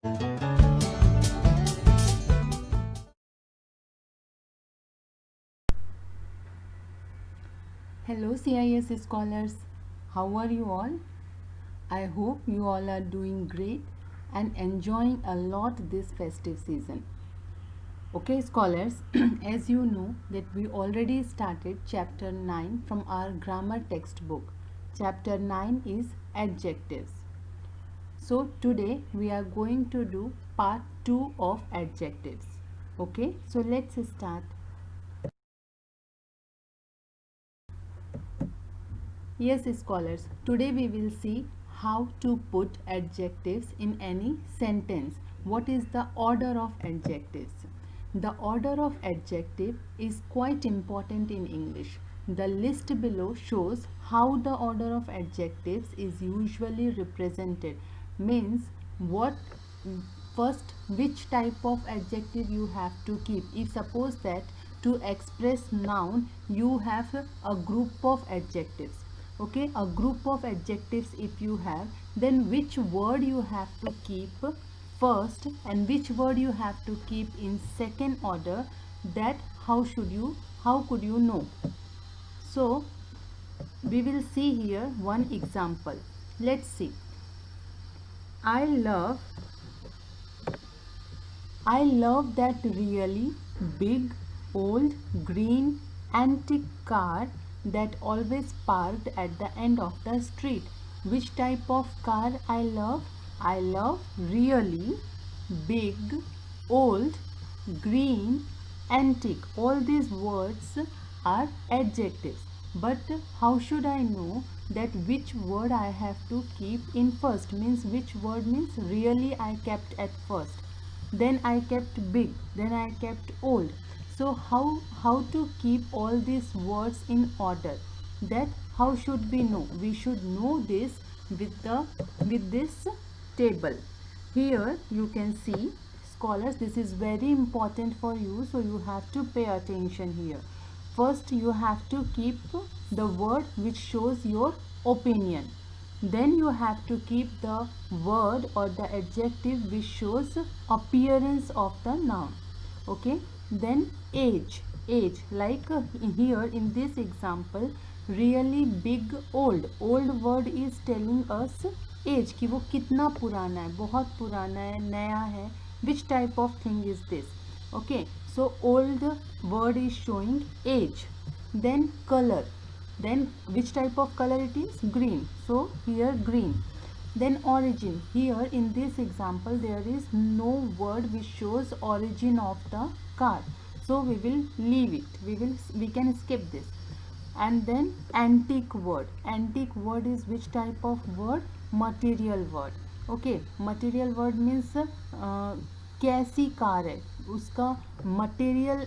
Hello CIS scholars, how are you all? I hope you all are doing great and enjoying a lot this festive season. Okay scholars, as you know that we already started chapter 9 from our grammar textbook. Chapter 9 is adjectives. So today we are going to do part 2 of adjectives. Okay, so let's start. Yes, scholars, today we will see how to put adjectives in any sentence. What is the order of adjectives? The order of adjective is quite important in English. The list below shows how the order of adjectives is usually represented. Means what first which type of adjective you have to keep. If suppose that to express noun you have a group of adjectives, okay, a group of adjectives if you have, then which word you have to keep first and which word you have to keep in second order, that how could you know? So we will see here one example. Let's see. I love I love that really big, old, green, antique car that always parked at the end of the street. Which type of car I love? I love really big, old, green, antique. All these words are adjectives. But how should I know that which word I have to keep in first? Means which word means really I kept at first, then I kept big, then I kept old. So how to keep all these words in order? That how should we know? We should know this with this table. Here you can see, scholars, this is very important for you, so you have to pay attention here. First you have to keep the word which shows your opinion, then you have to keep the word or the adjective which shows appearance of the noun. Okay, then age like here in this example, really big, old word is telling us age कि वो कितना पुराना है, बहुत पुराना है, नया है, which type of thing is this? Okay, so old word is showing age. Then color, then which type of color it is? Green, so here green. Then origin, here in this example there is no word which shows origin of the car, so we will leave it, we can skip this. And then antique word is which type of word? Material word. Okay, material word means कैसी car है उसका material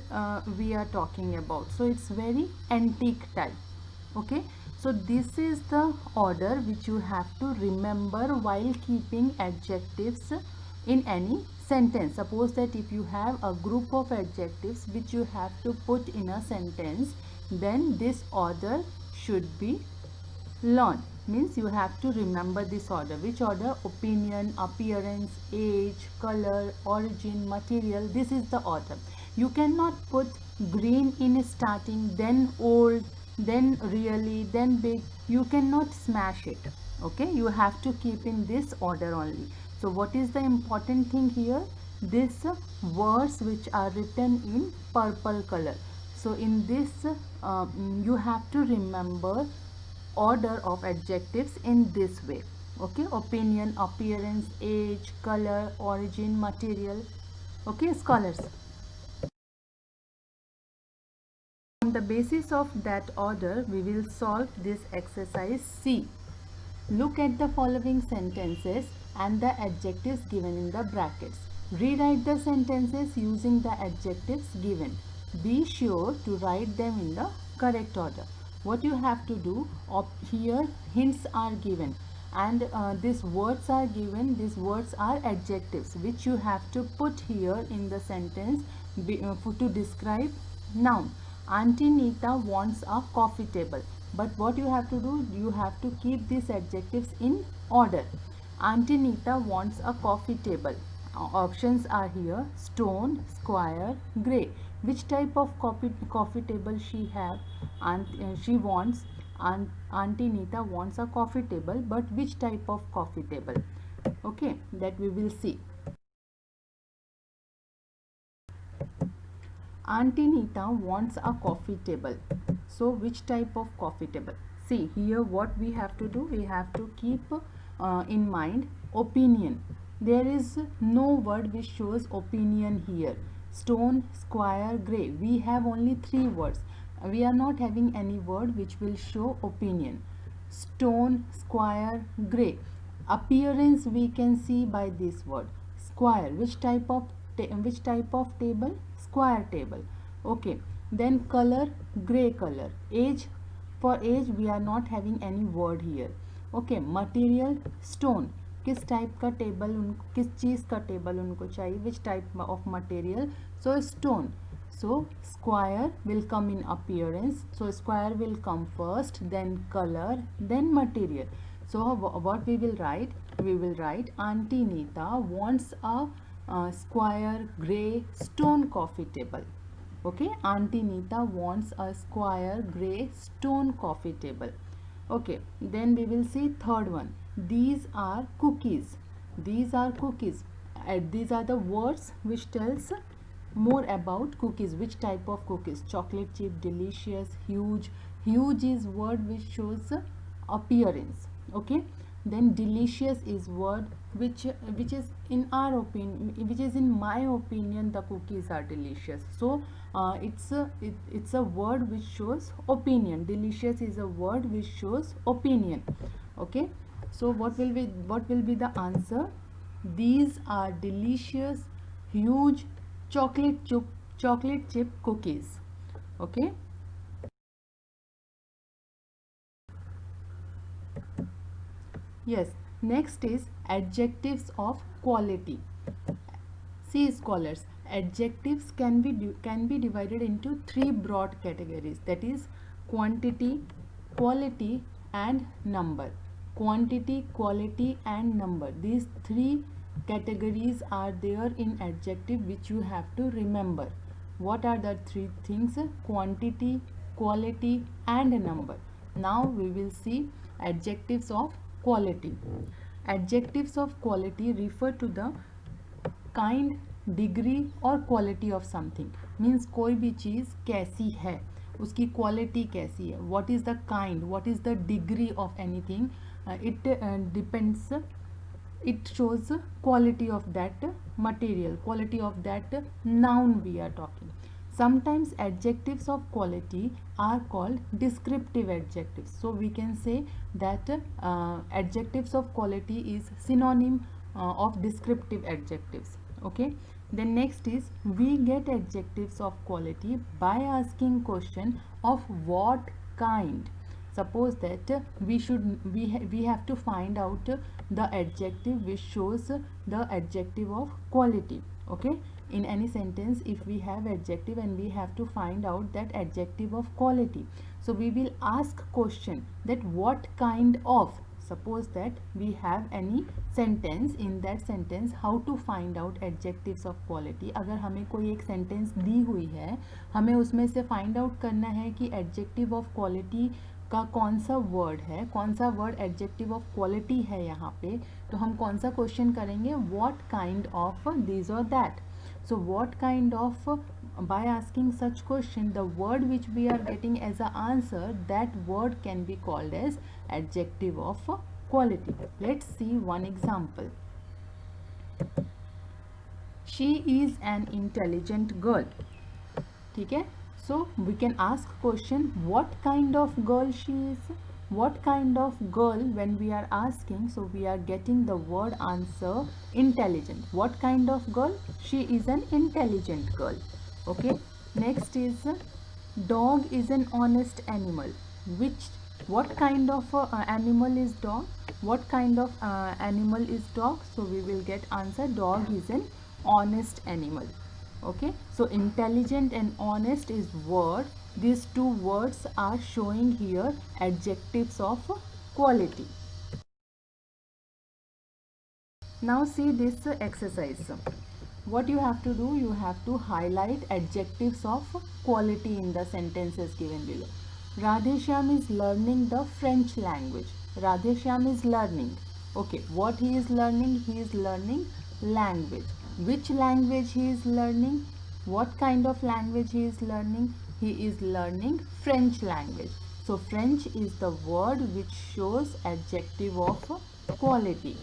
we are talking about, so it's very antique type. Okay, so this is the order which you have to remember while keeping adjectives in any sentence. Suppose that if you have a group of adjectives which you have to put in a sentence, then this order should be learned. Means you have to remember this order. Which order? Opinion, appearance, age, color, origin, material. This is the order. You cannot put green in starting, then old, then really, then big. You cannot smash it. Okay, you have to keep in this order only. So what is the important thing here? This words which are written in purple color. So in this you have to remember order of adjectives in this way. Okay, opinion, appearance, age, color, origin, material. Okay, scholars, on the basis of that order we will solve this exercise C. Look at the following sentences and the adjectives given in the brackets. Rewrite the sentences using the adjectives given. Be sure to write them in the correct order. What you have to do, here hints are given and these words are given. These words are adjectives which you have to put here in the sentence to describe noun. Auntie Nita wants a coffee table. But what you have to do, you have to keep these adjectives in order. Auntie Nita wants a coffee table. Options are here: stone, square, grey. Which type of coffee table she have? She wants, Auntie Nita wants a coffee table, but which type of coffee table? Okay, that we will see. Auntie Nita wants a coffee table. So which type of coffee table? See here, what we have to do, we have to keep in mind opinion. There is no word which shows opinion here. Stone, square, grey. We have only three words. We are not having any word which will show opinion. Stone, square, grey. Appearance we can see by this word. Square. Which type of table? Square table. Okay. Then color, grey color. Age, for age we are not having any word here. Okay. Material, stone. किस type का table किस चीज़ का table उनको चाहिए? Which type of material? So stone. So square will come in appearance. So square will come first, then color, then material. So what we will write? We will write Auntie Nita wants a square grey stone coffee table. Okay, Auntie Nita wants a square grey stone coffee table. Okay, then we will see third one. These are cookies. These are cookies. These are the words which tells more about cookies. Which type of cookies? Chocolate chip, delicious, huge. Huge is word which shows appearance. Okay, then delicious is word which is in our opinion, which is in my opinion, the cookies are delicious. So it's a word which shows opinion. Delicious is a word which shows opinion. Okay, so what will be the answer? These are delicious, huge chocolate chip cookies. Okay. Yes, next is adjectives of quality. See scholars, adjectives can be divided into three broad categories, that is quantity, quality and number. Quantity, quality and number. These three categories are there in adjective which you have to remember. What are the three things? Quantity, quality and number. Now we will see adjectives of quality. Adjectives of quality refer to the kind, degree और quality of something. Means कोई भी चीज़ कैसी है, उसकी quality कैसी है. What is the kind, what is the degree of anything, it depends, it shows quality of that material, quality of that noun we are talking. Sometimes adjectives of quality are called descriptive adjectives. So we can say that adjectives of quality is synonym of descriptive adjectives. Okay, then next is we get adjectives of quality by asking question of what kind. Suppose that we have to find out the adjective which shows the adjective of quality. Okay, in any sentence if we have adjective and we have to find out that adjective of quality, so we will ask question that what kind of. Suppose that we have any sentence, in that sentence how to find out adjectives of quality. अगर हमें कोई एक sentence दी हुई है, हमें उसमें से find out करना है कि adjective of quality का कौन सा वर्ड है, कौन सा वर्ड एडजेक्टिव ऑफ क्वालिटी है यहाँ पे, तो हम कौन सा क्वेश्चन करेंगे? व्हाट काइंड ऑफ दिस और that. So what kind of, by asking such question, the word which we are getting as a answer, that word can be called as adjective of quality. Let's see one example. She is an intelligent girl. ठीक है. So we can ask question what kind of girl she is. What kind of girl, when we are asking, so we are getting the word answer intelligent. What kind of girl? She is an intelligent girl. Okay, next is dog is an honest animal. What kind of animal is dog? What kind of animal is dog? So we will get answer dog is an honest animal. Okay, so intelligent and honest is word. These two words are showing here adjectives of quality. Now see this exercise. What you have to do, you have to highlight adjectives of quality in the sentences given below. Radheshyam is learning the French language. Radheshyam is learning. Okay, what he is learning? He is learning language. Which language he is learning? What kind of language he is learning? He is learning French language. So French is the word which shows adjective of quality.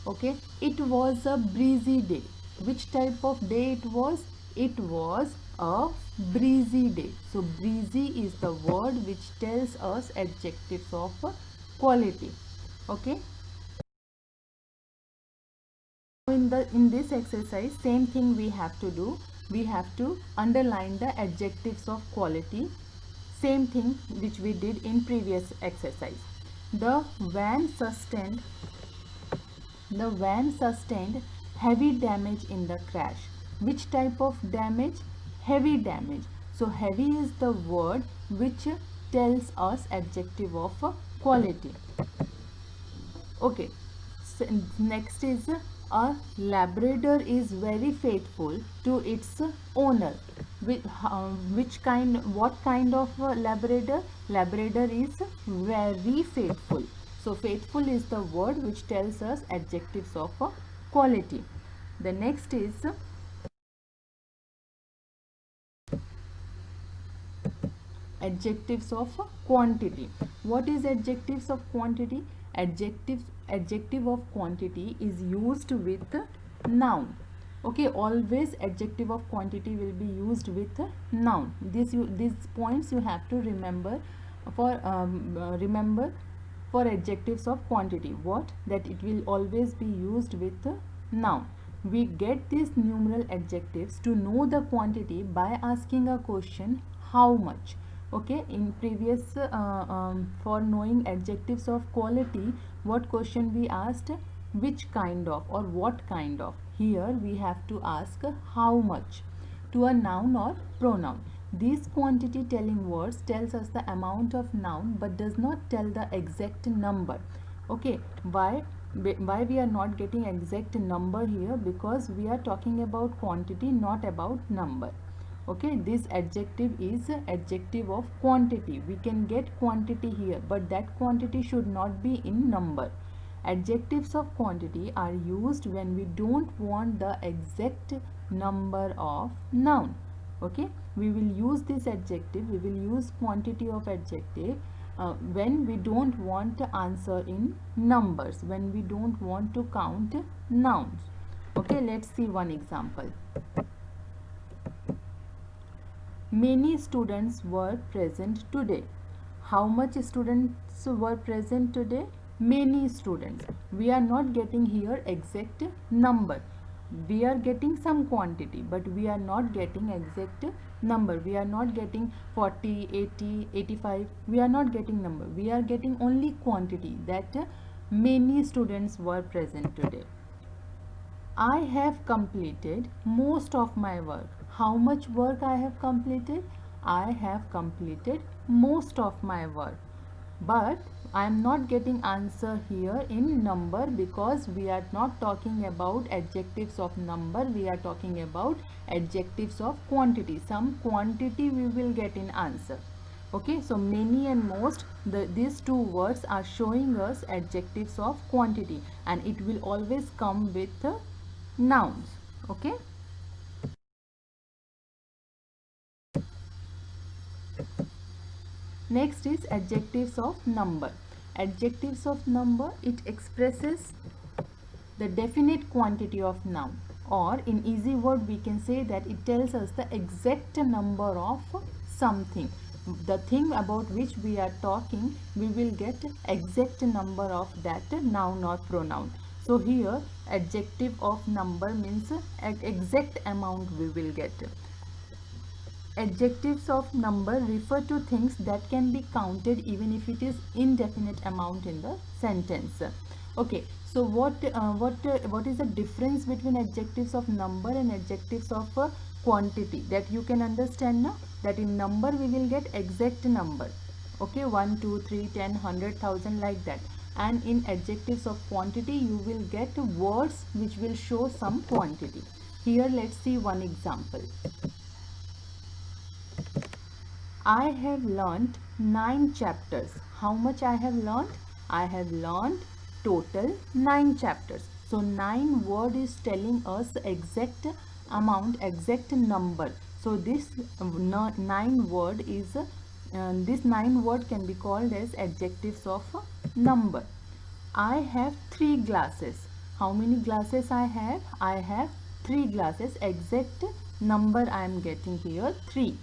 Okay, it was a breezy day. Which type of day it was? It was a breezy day. So breezy is the word which tells us adjectives of quality. Okay, in this exercise, same thing we have to do. We have to underline the adjectives of quality, same thing which we did in previous exercise. The van sustained heavy damage in the crash. Which type of damage? Heavy damage. So heavy is the word which tells us adjective of quality. Okay, so next is a Labrador is very faithful to its owner. What kind of Labrador? Labrador is very faithful. So faithful is the word which tells us adjectives of quality. The next is adjectives of quantity. What is adjectives of quantity? Adjective of quantity is used with noun. Okay, always adjective of quantity will be used with noun. These points you have to remember for adjectives of quantity. What? That it will always be used with noun. We get these numeral adjectives to know the quantity by asking a question, how much? Okay, in previous for knowing adjectives of quality, what question we asked? Which kind of or what kind of. Here we have to ask how much to a noun or pronoun. These quantity telling words tells us the amount of noun but does not tell the exact number. Okay, why we are not getting exact number here? Because we are talking about quantity, not about number. Okay, this adjective is adjective of quantity. We can get quantity here, but that quantity should not be in number. Adjectives of quantity are used when we don't want the exact number of noun. Okay, we will use this adjective, we will use quantity of adjective when we don't want the answer in numbers, when we don't want to count nouns. Okay, let's see one example. Many students were present today. How much students were present today? Many students. We are not getting here exact number. We are getting some quantity, but we are not getting exact number. We are not getting 40, 80, 85. We are not getting number. We are getting only quantity, that many students were present today. I have completed most of my work. How much work I have completed? I have completed most of my work. But I am not getting answer here in number, because we are not talking about adjectives of number. We are talking about adjectives of quantity. Some quantity we will get in answer. Okay, so many and most, these two words are showing us adjectives of quantity, and it will always come with nouns. Okay, next is adjectives of number. Adjectives of number, it expresses the definite quantity of noun, or in easy word we can say that it tells us the exact number of something. The thing about which we are talking, we will get exact number of that noun or pronoun. So here adjective of number means exact amount we will get. Adjectives of number refer to things that can be counted even if it is indefinite amount in the sentence. Okay, so what is the difference between adjectives of number and adjectives of quantity? That you can understand now, that in number we will get exact number. Okay, 1, 2, 3, 10, 100, 1000, like that. and in adjectives of quantity you will get words which will show some quantity. Here let's see one example. I have learnt 9 chapters. How much I have learnt? I have learnt total 9 chapters. So 9 word is telling us exact amount, exact number. So this 9 word is this 9 word can be called as adjectives of number. I have 3 glasses. How many glasses I have? I have 3 glasses. Exact number I am getting here 3.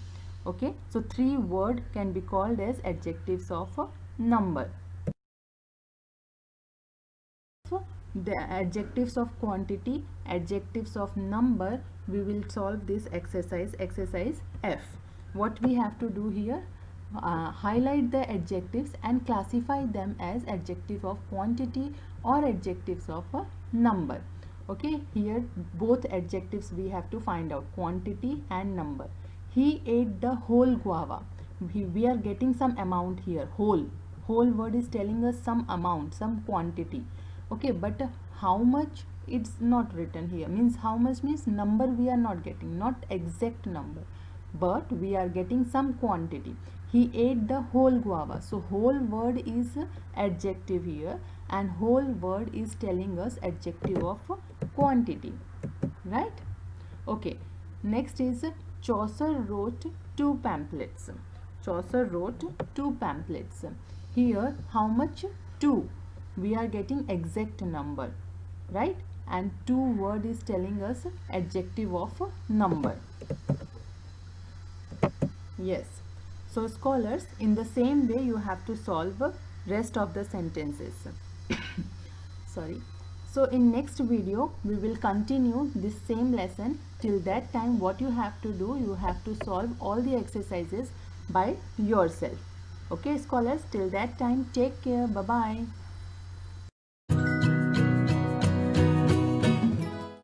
Okay, so 3 word can be called as adjectives of number. So the adjectives of quantity, adjectives of number, we will solve this exercise F. What we have to do here, highlight the adjectives and classify them as adjective of quantity or adjectives of a number. Okay, here both adjectives we have to find out, quantity and number. He ate the whole guava. We are getting some amount here, whole word is telling us some amount, some quantity. Okay, but how much, it's not written here. Means how much means number we are not getting, not exact number, but we are getting some quantity. He ate the whole guava. So whole word is adjective here, and whole word is telling us adjective of quantity, right? Okay, next is Chaucer wrote 2 pamphlets. Chaucer wrote 2 pamphlets. Here how much? 2. We are getting exact number, right? And 2 word is telling us adjective of number. Yes. So scholars, in the same way you have to solve rest of the sentences. Sorry. So in next video we will continue this same lesson. Till that time what you have to do, you have to solve all the exercises by yourself. Okay scholars, till that time take care. Bye bye.